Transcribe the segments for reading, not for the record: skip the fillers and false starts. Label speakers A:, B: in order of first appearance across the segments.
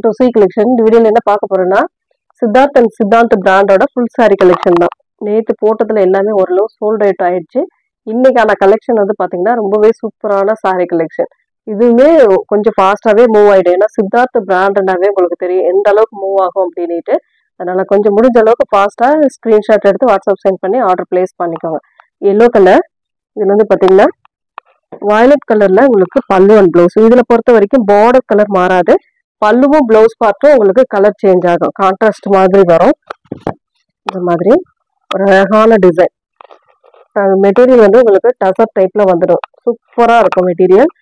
A: to see collection இந்த வீடியோல என்ன பார்க்க போறோம்னா சித்தார்த் அண்ட் சித்தாந்த் பிராண்டோட ஃபுல் saree கலெக்ஷன் தான். நேத்து போட்டதுல எல்லாமே ஓரளவு சோல்ட் அவுட் ஆயிடுச்சு. இன்னைக்கான கலெக்ஷன் வந்து பாத்தீங்கன்னா ரொம்பவே சூப்பரான saree கலெக்ஷன். இதுவுமே கொஞ்சம் ஃபாஸ்டாவே மூவ் ஆயிடும். ஏன்னா சித்தார்த் பிராண்ட்னாவே உங்களுக்கு தெரியும் எந்த அளவுக்கு மூவ் ஆகும் அப்படின்னுட்டு. அதனால கொஞ்சம் முடிஞ்ச அளவுக்கு ஃபாஸ்டா ஸ்கிரீன்ஷாட் எடுத்து வாட்ஸ்அப் சென்ட் பண்ணி ஆர்டர் பிளேஸ் பண்ணிக்கோங்க. எல்லோ கலர் இதுல வந்து பாத்தீங்கன்னா வயலட் கலர்ல உங்களுக்கு பல்லு அண்ட் பிளவுஸ். இதுல பொறுத்த வரைக்கும் பார்டர் கலர் மாறாது. பல்லுவும் பிளவுஸ் பார்ட்டும் உங்களுக்கு கலர் சேஞ்ச் ஆகும். கான்ட்ராஸ்ட் மாதிரி வரும். இந்த மாதிரி ஒரு அழகான டிசைன். மெட்டீரியல் வந்து உங்களுக்கு டசர் டைப்ல வந்துடும். சூப்பரா இருக்கும் மெட்டீரியல்.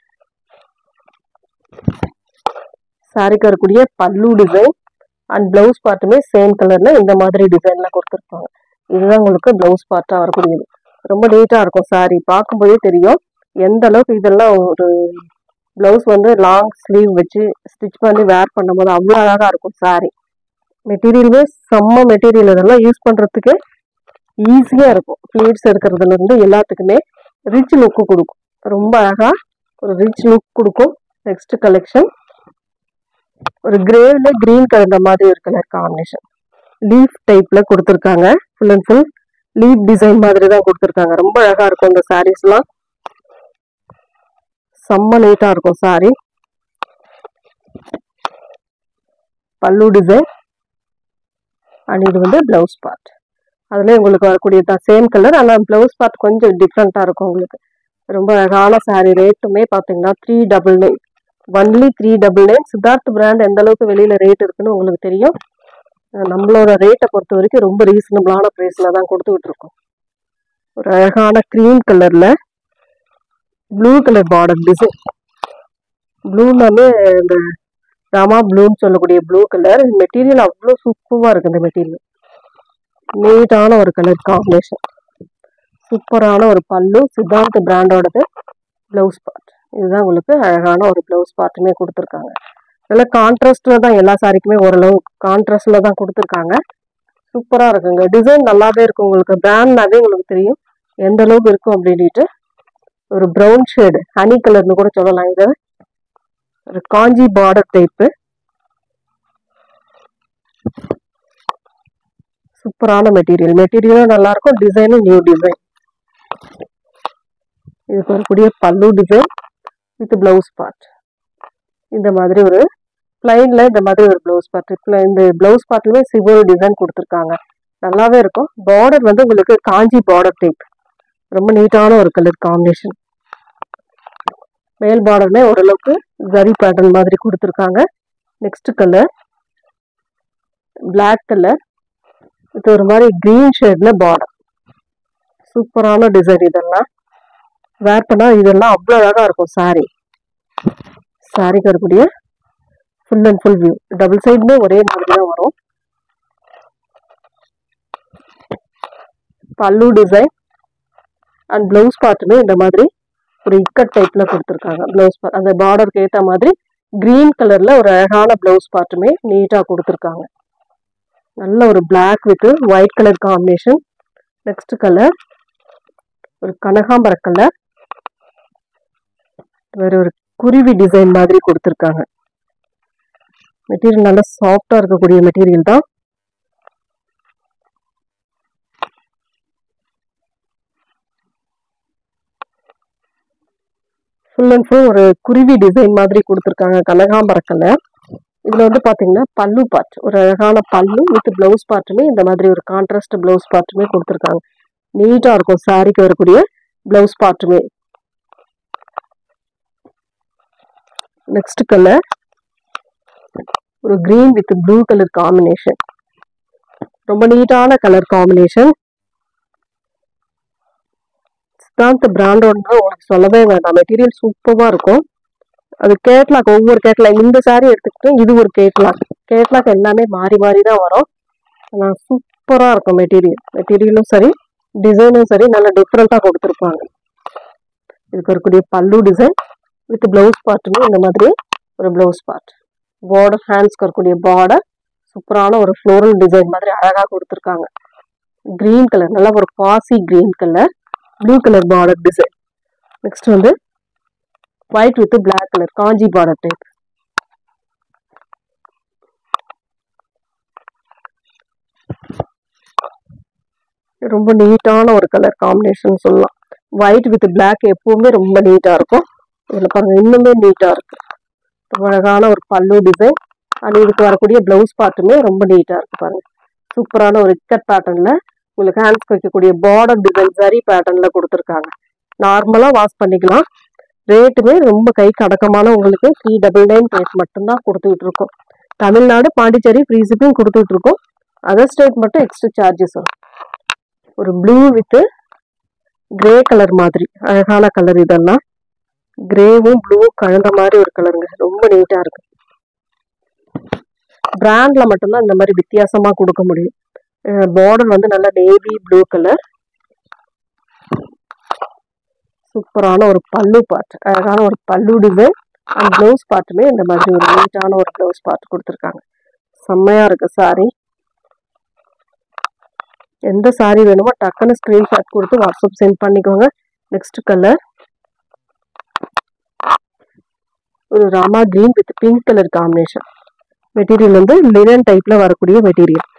A: சாரிக்கு வரக்கூடிய பல்லு டிசைன் அண்ட் பிளவுஸ் பார்ட்டுமே சேம் கலர்ல இந்த மாதிரி டிசைன்ல கொடுத்துருப்பாங்க. இதுதான் உங்களுக்கு பிளவுஸ் பார்ட்டா வரக்கூடியது. ரொம்ப நீட்டா இருக்கும் சாரி. பார்க்கும்போதே தெரியும் எந்த அளவுக்கு இதெல்லாம் ஒரு பிளவுஸ் வந்து லாங் ஸ்லீவ் வச்சு ஸ்டிச் பண்ணி வேர் பண்ணும்போது அவ்வளோ அழகா இருக்கும் சாரி. மெட்டீரியலுமே செம்ம மெட்டீரியல். இதெல்லாம் யூஸ் பண்றதுக்கு ஈஸியா இருக்கும். ஃபிளீட்ஸ் எடுக்கிறதுல இருந்து எல்லாத்துக்குமே ரிச் லுக்கு கொடுக்கும். ரொம்ப அழகா ஒரு ரிச் லுக் கொடுக்கும். நெக்ஸ்ட் கலெக்ஷன் ஒரு கிரேவ்ல கிரீன் கலர் மாதிரி ஒரு கலர் காம்பினேஷன். லீஃப் டைப்ல கொடுத்துருக்காங்க. Full and full leaf design மாதிரி தான் கொடுத்துருக்காங்க. ரொம்ப அழகா இருக்கும் இந்த சாரீஸ்லாம். செம்ம நீட்டா இருக்கும் சாரி. பல்லு டிசைன் அண்ட் இது வந்து பிளவுஸ் பார்ட். அதுல உங்களுக்கு வரக்கூடிய சேம் கலர். ஆனால் பிளவுஸ் பார்ட் கொஞ்சம் டிஃப்ரெண்டா இருக்கும் உங்களுக்கு. ரொம்ப அழகான சாரி. ரேட்டுமே பார்த்தீங்கன்னா 399. ஒன்லி 399. சித்தார்த் பிராண்ட் எந்த அளவுக்கு வெளியில ரேட் இருக்குன்னு உங்களுக்கு தெரியும். நம்மளோட ரேட்டை பொறுத்த வரைக்கும் ரொம்ப ரீசனபிளான பிரைஸ்ல தான் கொடுத்துக்கிட்டு இருக்கோம். ஒரு அழகான கிரீம் கலர்ல ப்ளூ கலர் பார்டர் டிசைன். ப்ளூனாலே இந்த ராமா ப்ளூன்னு சொல்லக்கூடிய ப்ளூ கலர். மெட்டீரியல் அவ்வளோ சூப்பராக இருக்கு. இந்த மெட்டீரியல் நீட்டான ஒரு கலர் காம்பினேஷன். சூப்பரான ஒரு பல்லு. சித்தார்த் பிராண்டோடது பிளவுஸ் பார்ட். இதுதான் உங்களுக்கு அழகான ஒரு பிளவுஸ் பார்ட்டுமே கொடுத்துருக்காங்க. நல்லா கான்ட்ராஸ்ட்ல தான் எல்லா சாரிக்குமே ஓரளவு கான்ட்ராஸ்ட்ல தான் கொடுத்துருக்காங்க. சூப்பராக இருக்குங்க. டிசைன் நல்லாவே இருக்கும். உங்களுக்கு பிராண்ட்னாவே உங்களுக்கு தெரியும் எந்த அளவுக்கு இருக்கும் அப்படின்ட்டு. ஒரு ப்ரௌன் ஷேடு ஹனி கலர்னு கூட சொல்லலாம். இது ஒரு காஞ்சி பார்டர் டைப்பு. சூப்பரான மெட்டீரியல். மெட்டீரியலும் நல்லா இருக்கும். டிசைனும் நியூ டிசைன். இதுக்கு வரக்கூடிய பல்லு டிசைன் வித் பிளவுஸ் பார்ட். இந்த மாதிரி ஒரு பிளைன்ல இந்த மாதிரி ஒரு பிளவுஸ் பார்ட். இந்த பிளவுஸ் பார்ட்லயுமே சிவர் டிசைன் கொடுத்துருக்காங்க. நல்லாவே இருக்கும். பார்டர் வந்து உங்களுக்கு காஞ்சி பார்டர் டைப். ரொம்ப நீட்டான ஒரு கலர் காம்பினேஷன். மேல் பார்டர்மே ஓரளவுக்கு ஜரி பேட்டர்ன் மாதிரி கொடுத்துருக்காங்க. Next colour black colour. இது ஒரு மாதிரி கிரீன் ஷேட்ல பார்டர். சூப்பரான டிசைன். இதெல்லாம் வேர் பண்ணா இதெல்லாம் அவ்வளோ அழகா இருக்கும் சாரி. சாரிக்கு வரக்கூடிய full and full view. Double சைடுமே ஒரே மாதிரி தான் வரும். பல்லு டிசைன் அண்ட் பிளவுஸ் பார்ட்டுமே இந்த மாதிரி ஒரு இக்கட் டைப்ல கொடுத்துருக்காங்க. பிளவுஸ் பார்ட் அந்த பார்டருக்கு ஏற்ற மாதிரி கிரீன் கலர்ல ஒரு அழகான பிளவுஸ் பார்ட்டுமே நீட்டா கொடுத்துருக்காங்க. நல்ல ஒரு black with white colour combination. Next colour ஒரு கனகாம்பர கலர். வேற ஒரு குருவி டிசைன் மாதிரி கொடுத்துருக்காங்க. மெட்டீரியல் நல்லா சாஃப்டா இருக்கக்கூடிய மெட்டீரியல் தான். ஃபுல் அண்ட் ஃபுல் ஒரு குருவி டிசைன் மாதிரி கொடுத்துருக்காங்க. கனகாம்பர கலர். இதுல வந்து பாத்தீங்கன்னா பல்லு பார்ட். ஒரு அழகான பல்லு வித் பிளவுஸ் பார்ட்டுமே இந்த மாதிரி ஒரு கான்ட்ராஸ்ட் பிளவுஸ் பார்ட்டுமே கொடுத்துருக்காங்க. நீட்டா இருக்கும் சாரிக்கு வரக்கூடிய பிளவுஸ் பார்ட்டுமே. நெக்ஸ்ட் கலர் ஒரு green with blue colour combination. ரொம்ப நீட்டான கலர் காம்பினேஷன். சித்தாந்த் பிராண்டோட உங்களுக்கு சொல்லவே வேண்டாம். மெட்டீரியல் சூப்பரா இருக்கும். அது கேட்லாக். ஒவ்வொரு கேட்லாக். இந்த சாரி எடுத்துக்கிட்டோம். இது ஒரு கேட்லாக். கேட்லாக் எல்லாமே மாறி மாறி தான் வரும். ஆனால் சூப்பரா இருக்கும் மெட்டீரியல். மெட்டீரியலும் சரி டிசைனும் சரி நல்லா டிஃப்ரெண்டா கொடுத்துருப்பாங்க. இதுக்கு வரக்கூடிய பல்லு டிசைன் வித் பிளவுஸ் பார்ட்டுமே இந்த மாதிரி ஒரு பிளவுஸ் பார்ட். பார்டர் ஹேண்ட்ஸ்க்கு வரக்கூடிய பார்டர் சூப்பரான ஒரு ஃப்ளோரல் டிசைன் மாதிரி அழகா கொடுத்துருக்காங்க. கிரீன் கலர் நல்லா ஒரு பாசி green colour. Blue colour border design. Next வந்து white with black colour Kanchi border type. ரொம்ப நீட்டான ஒரு கலர் காம்பினேஷன் சொல்லலாம். ஒயிட் வித் பிளாக் எப்பவுமே ரொம்ப நீட்டா இருக்கும். இதுல பாருங்க இன்னுமே நீட்டா இருக்கு. ரொம்ப அழகான ஒரு பல்லு டிசைன். அண்ட் இதுக்கு வரக்கூடிய பிளவுஸ் பார்ட்டுமே ரொம்ப நீட்டா இருக்கு பாருங்க. சூப்பரான ஒரு இக்கட் பேட்டர்ன்ல உங்களுக்கு ஹேண்ட்ஸ்க்கு வைக்கக்கூடிய பார்டர் டிசைன் சரி பேட்டர்ன்ல கொடுத்துருக்காங்க. நார்மலா வாஷ் பண்ணிக்கலாம். ரேட்டுமே ரொம்ப கைக்கு அடக்கமான உங்களுக்கு 399 பிரைஸ் மட்டும்தான் கொடுத்துட்டு இருக்கோம். தமிழ்நாடு பாண்டிச்சேரி ஃப்ரீ ஷிப்பிங் கொடுத்துட்டு இருக்கோம். அதர் ஸ்டேட் மட்டும் எக்ஸ்ட்ரா சார்ஜஸ் வரும். ஒரு ப்ளூ வித் கிரே கலர் மாதிரி அழகான கலர். இதெல்லாம் கிரேவும் ப்ளூவும் கலந்த மாதிரி ஒரு கலருங்க. ரொம்ப நீட்டா இருக்கு. பிராண்ட்ல மட்டும்தான் இந்த மாதிரி வித்தியாசமா கொடுக்க முடியும். பார்டர் வந்து நல்ல நேவி ப்ளூ கலர். சூப்பரான ஒரு பல்லு பார்ட், அழகான ஒரு பல்லு டிசைன். அண்ட் பிளவுஸ் பார்ட்டுமே இந்த மாதிரி ஒரு நீட்டான ஒரு பிளவுஸ் பார்ட் கொடுத்துருக்காங்க. செம்மையா இருக்கு சாரி. எந்த சாரி வேணுமோ டக்குன்னு ஸ்கிரீன்ஷாட் கொடுத்து வாட்ஸ்அப் சென்ட் பண்ணிக்கோங்க. நெக்ஸ்ட் கலர் ஒரு Rama green with pink colour combination. Material வந்து லினன் டைப்ல வரக்கூடிய மெட்டீரியல்.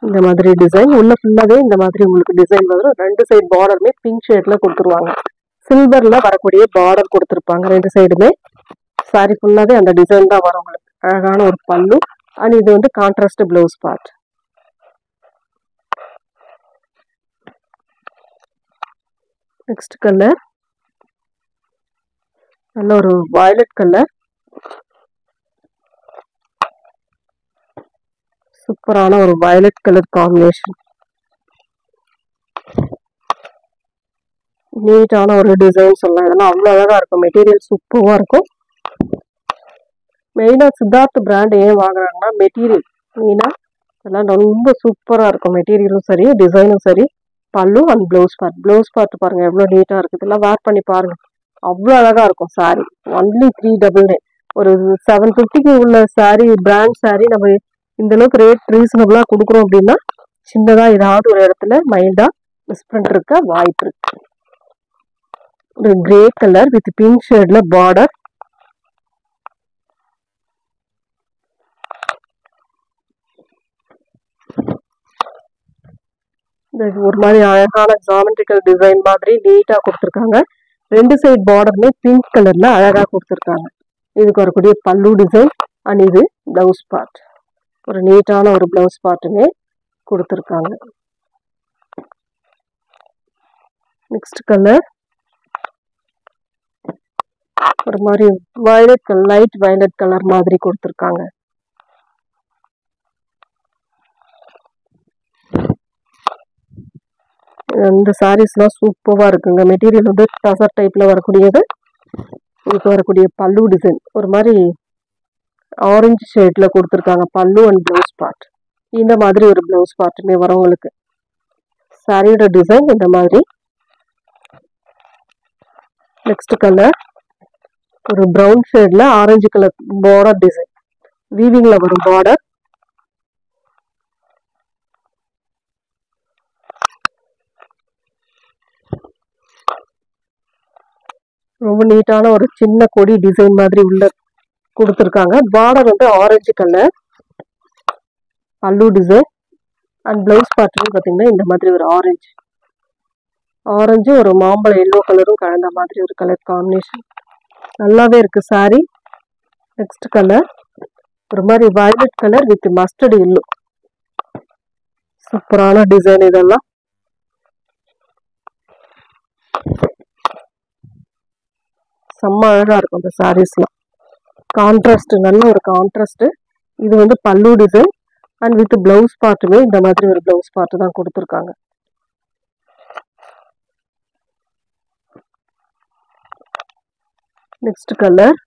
A: இந்த மாதிரி டிசைன் உள்ள ஃபுல்லாவே இந்த மாதிரி உங்களுக்கு டிசைன் வரும். ரெண்டு சைடு பார்டருமே பிங்க் ஷேட்ல கொடுத்துருவாங்க. சில்வர்ல வரக்கூடிய பார்டர் கொடுத்துருப்பாங்க ரெண்டு சைடுமே. சாரி ஃபுல்லாவே அந்த டிசைன் தான் வரும் உங்களுக்கு. அழகான ஒரு பல்லு. அண்ட் இது வந்து contrast blouse part. Next colour நல்ல ஒரு வயலட் கலர். சூப்பரான ஒரு வயலட் கலர் காம்பினேஷன். நீட்டான ஒரு டிசைன் சொல்லலாம். இதெல்லாம் அவ்வளோ அழகா இருக்கும். மெட்டீரியல் சூப்பராக இருக்கும். மெயினாக சித்தார்த் பிராண்ட் ஏன் வாங்குறாங்கன்னா மெட்டீரியல் மெயினாக இதெல்லாம் ரொம்ப சூப்பராக இருக்கும். மெட்டீரியலும் சரி டிசைனும் சரி. பல்லு and blouse part. Blouse part பாருங்க எவ்வளோ நீட்டாக இருக்குது. இதெல்லாம் வேர் பண்ணி பாருங்க அவ்வளோ அழகா இருக்கும். Sorry only 399. ஒரு 750க்கு உள்ள சாரி பிராண்ட் சாரி நம்ம இந்த அளவுக்கு ரேட் ரீசனபிளா கொடுக்குறோம் அப்படின்னா சின்னதா ஏதாவது ஒரு இடத்துல மைல்டா டிஸ்பிரண்ட் இருக்க வாய்ப்பு இருக்கு. ஒரு கிரே கலர் வித் பிங்க் ஷேட்ல பார்டர். ஒரு மாதிரி அழகான ஜாமெட்ரிக்கல் டிசைன் மாதிரி நீட்டா கொடுத்துருக்காங்க. ரெண்டு சைட் பார்டருமே பிங்க் கலர்ல அழகா கொடுத்துருக்காங்க. இதுக்கு வரக்கூடிய பல்லு டிசைன் அண்ட் இது பிளவுஸ் பார்ட். ஒரு நீட்டான ஒரு பிளவுஸ் பார்ட்டுமே கொடுத்துருக்காங்க. நெக்ஸ்ட் கலர் ஒரு மாதிரி violet colour, light violet colour மாதிரி கொடுத்துருக்காங்க. இந்த சாரீஸ்லாம் சூப்பராக இருக்குங்க. மெட்டீரியல் வந்து டசர் டைப்ல வரக்கூடியது. இதுக்கு வரக்கூடிய பல்லு டிசைன் ஒரு மாதிரி ஆரஞ்சு ஷேட்ல கொடுத்துருக்காங்க. பல்லு அண்ட் பிளவுஸ் பார்ட். இந்த மாதிரி ஒரு பிளவுஸ் பார்ட்டுமே வரவங்களுக்கு. சாரியோட டிசைன் இந்த மாதிரி. நெக்ஸ்ட் கலர் ஒரு ப்ரௌன் ஷேட்ல ஆரஞ்சு கலர் பார்டர் டிசைன். வீவிங்ல வரும் பார்டர். ரொம்ப நீட்டான ஒரு சின்ன கொடி டிசைன் மாதிரி உள்ள கொடுத்துருக்காங்க. பார்டர் வந்து ஆரஞ்சு கலர். பல்லு டிசைன் அண்ட் பிளவுஸ் பார்ட்டும் பார்த்தீங்கன்னா இந்த மாதிரி ஒரு ஆரஞ்சு ஒரு மாம்பழ எல்லோ கலரும் கலந்த மாதிரி ஒரு கலர் காம்பினேஷன். நல்லாவே இருக்கு சாரி. நெக்ஸ்ட் கலர் ஒரு மாதிரி violet colour with mustard yellow. சூப்பரான டிசைன். இதெல்லாம் செம்ம அழகா இருக்கும் இந்த சாரீஸ்லாம். கான்ட்ராஸ்ட் நல்ல ஒரு கான்ட்ராஸ்ட். இது வந்து பல்லு டிசைன் அண்ட் வித் பிளவுஸ் பார்ட்டுமே இந்த மாதிரி ஒரு பிளவுஸ் பார்ட் தான் கொடுத்துருக்காங்க. நெக்ஸ்ட் கலர்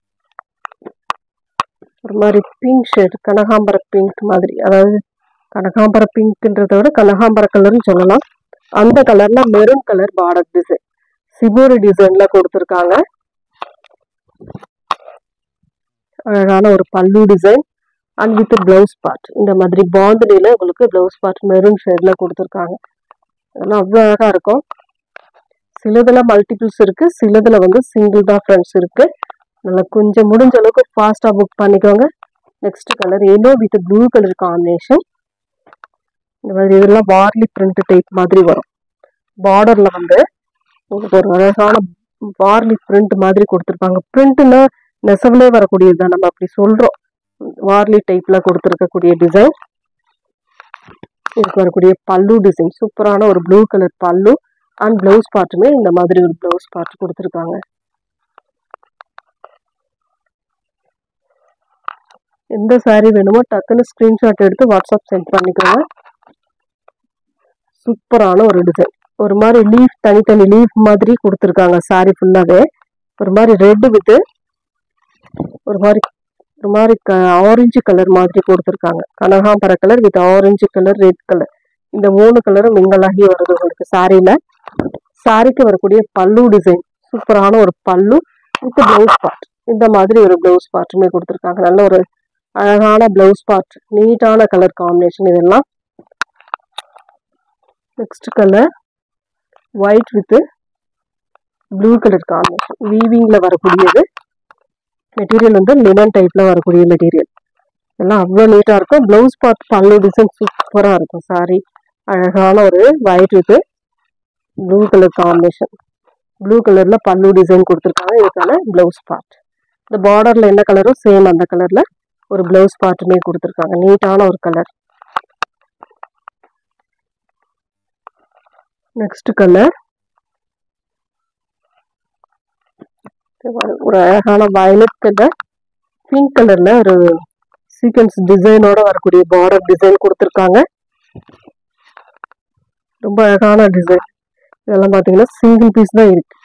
A: ஒரு மாதிரி பிங்க் ஷேட், கனகாம்பர பிங்க் மாதிரி. அதாவது கனகாம்பர பிங்க்ன்றத விட கனகாம்பர கலர்னு சொல்லலாம். அந்த கலர்ல maroon colour border design shibori டிசைன்ல கொடுத்துருக்காங்க. அழகான ஒரு பல்லு design and with blouse part. இந்த மாதிரி பாந்தினில உங்களுக்கு பிளவுஸ் பார்ட் மெரூன் ஷேட்ல கொடுத்துருக்காங்க. அதெல்லாம் அவ்வளோ அழகா இருக்கும். சிலதுல மல்டிபிள்ஸ் இருக்கு, சிலதுல வந்து சிங்கிள் தான் ஃப்ரெண்ட்ஸ் இருக்கு. நல்லா கொஞ்சம் முடிஞ்ச அளவுக்கு ஃபாஸ்டா புக் பண்ணிக்கோங்க. Next colour yellow with blue colour combination. இந்த மாதிரி இதெல்லாம் வார்லி பிரிண்ட் டைப் மாதிரி வரும். பார்டர்ல வந்து உங்களுக்கு ஒரு அழகான வார்லி பிரிண்ட் மாதிரி கொடுத்துருப்பாங்க. பிரிண்ட்னா நெசவுலே வரக்கூடியது தான், நம்ம அப்படி சொல்றோம். வார்லி டைப்ல கொடுத்துருக்கக்கூடிய டிசைன். இதுக்கு வரக்கூடிய பல்லு டிசைன் சூப்பரான ஒரு ப்ளூ கலர் பல்லு அண்ட் பிளவுஸ் பார்ட்டுமே இந்த மாதிரி ஒரு பிளவுஸ் பார்ட் கொடுத்துருக்காங்க. எந்த சாரீ வேணுமோ டக்குன்னு ஸ்கிரீன்ஷாட் எடுத்து வாட்ஸ்அப் சென்ட் பண்ணிக்கோங்க. சூப்பரான ஒரு டிசைன். ஒரு மாதிரி லீஃப், தனித்தனி லீஃப் மாதிரி கொடுத்துருக்காங்க. சாரீ ஃபுல்லாவே ஒரு மாதிரி ரெட் வித் ஒரு மாதிரி ஆரஞ்சு கலர் மாதிரி கொடுத்துருக்காங்க. கனகாம்பர colour with orange colour, red colour, இந்த 3 கலரும் மிங்கலாகி வருது உங்களுக்கு சாரீல. சாரீக்கு வரக்கூடிய பல்லு டிசைன் சூப்பரான ஒரு பல்லு வித் பிளவுஸ் பார்ட். இந்த மாதிரி ஒரு பிளவுஸ் பார்ட்டுமே கொடுத்துருக்காங்க. நல்ல ஒரு அழகான பிளவுஸ் பார்ட், நீட்டான கலர் காம்பினேஷன் இதெல்லாம். Next colour white with blue colour combination. வீவிங்ல வரக்கூடியது. மெட்டீரியல் வந்து லினன் டைப்ல வரக்கூடிய மெட்டீரியல். எல்லாம் அவ்வளோ நீட்டா இருக்கும். பிளவுஸ் பார்ட் பல்லு டிசைன் சூப்பரா இருக்கும். சாரி அழகான ஒரு white with blue colour combination. Blue கலர்ல பல்லு டிசைன் கொடுத்துருக்காங்க. இதுக்கான பிளவுஸ் பார்ட். இந்த பார்டர்ல என்ன கலரோ சேம் அந்த கலர்ல ஒரு பிளவுஸ் பார்ட்டுமே கொடுத்துருக்காங்க. நீட்டான ஒரு கலர். நெக்ஸ்ட் கலர் ஒரு அழகான வயலட் கலர், பிங்க் கலர்ல ஒரு சீக்வென்ஸ் டிசைனோட வரக்கூடிய பார்டர் டிசைன் கொடுத்துருக்காங்க. ரொம்ப அழகான டிசைன். இதெல்லாம் பார்த்தீங்கன்னா சிங்கிள் பீஸ் தான் இருக்கு.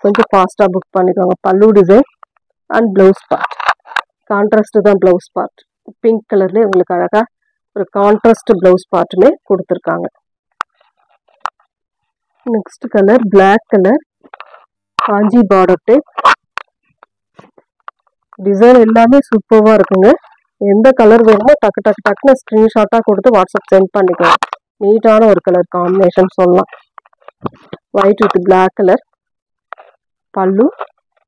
A: கொஞ்சம் ஃபாஸ்டா புக் பண்ணிக்கோங்க. பல்லு design and blouse part contrast தான். பிளவுஸ் பார்ட் பிங்க் கலர்ல உங்களுக்கு அழகா ஒரு கான்ட்ராஸ்ட் பிளவுஸ் பார்ட்டுமே கொடுத்துருக்காங்க. Next colour black colour, Kanchi border type. Design எல்லாமே சூப்பராக இருக்குங்க. எந்த கலர் வேணுமோ டக்குன்னு ஸ்கிரீன்ஷாட்டாக கொடுத்து வாட்ஸ்அப் சென்ட் பண்ணிக்கலாம். நீட்டான ஒரு கலர் காம்பினேஷன் சொல்லலாம். ஒயிட் வித் பிளாக் கலர் பல்லு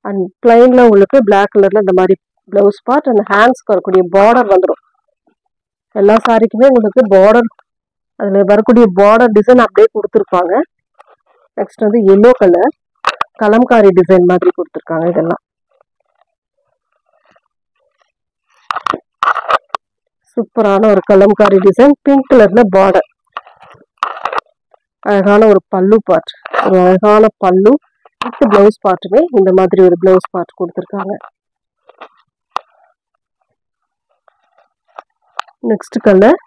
A: அண்ட் பிளைன்ல உங்களுக்கு பிளாக் கலர்ல இந்த மாதிரி பிளவுஸ் பார்ட் அண்ட் ஹேண்ட்ஸ்க்கு வரக்கூடிய பார்டர் வந்துடும். எல்லா சாரிக்குமே உங்களுக்கு பார்டர், அதில் வரக்கூடிய பார்டர் டிசைன் அப்படியே கொடுத்துருப்பாங்க. நெக்ஸ்ட் வந்து எல்லோ கலர் கலம்காரி டிசைன் மாதிரி கொடுத்துருக்காங்க. இதெல்லாம் சூப்பரான ஒரு கலம்காரி டிசைன். பிங்க் கலர்ல பார்டர், அழகான ஒரு பல்லு பார்ட், ஒரு அழகான பல்லு வித் பிளவுஸ் பார்ட்டுமே இந்த மாதிரி ஒரு பிளவுஸ் பார்ட் கொடுத்துருக்காங்க. நெக்ஸ்ட் கலர்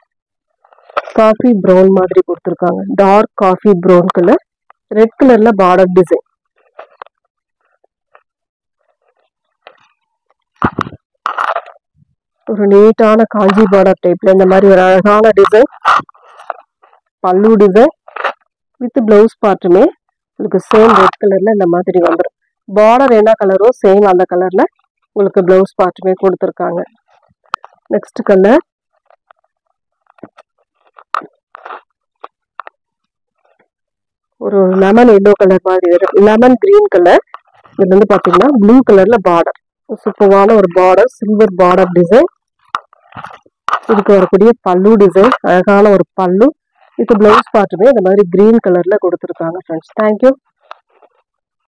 A: காஃபி ப்ரௌன் மாதிரி கொடுத்துருக்காங்க. Dark coffee brown colour, red கலர்ல பார்டர் டிசைன். ஒரு நீட்டான காஞ்சி பார்டர் டைப்ல இந்த மாதிரி ஒரு அழகான டிசைன். பல்லு டிசைன் வித் பிளவுஸ் பார்ட்டுமே உங்களுக்கு சேம் ரெட் கலர்ல இந்த மாதிரி வந்துடும். பார்டர் என்ன கலரோ சேம் அந்த கலர்ல உங்களுக்கு பிளவுஸ் பார்ட்டுமே கொடுத்துருக்காங்க. நெக்ஸ்ட் கலர் ஒரு லெமன் எல்லோ கலர் மாதிரி வரும். Lemon green colour. இதுல வந்து பாத்தீங்கன்னா ப்ளூ கலர்ல பார்டர், சூப்பரான ஒரு பார்டர், சில்வர் பார்டர் டிசைன். இதுக்கு வரக்கூடிய பல்லு டிசைன் அழகான ஒரு பல்லு வித் பிளவுஸ் பார்ட்டுமே இந்த மாதிரி கிரீன் கலர்ல கொடுத்துருக்காங்க ஃப்ரெண்ட்ஸ். தேங்க்யூ.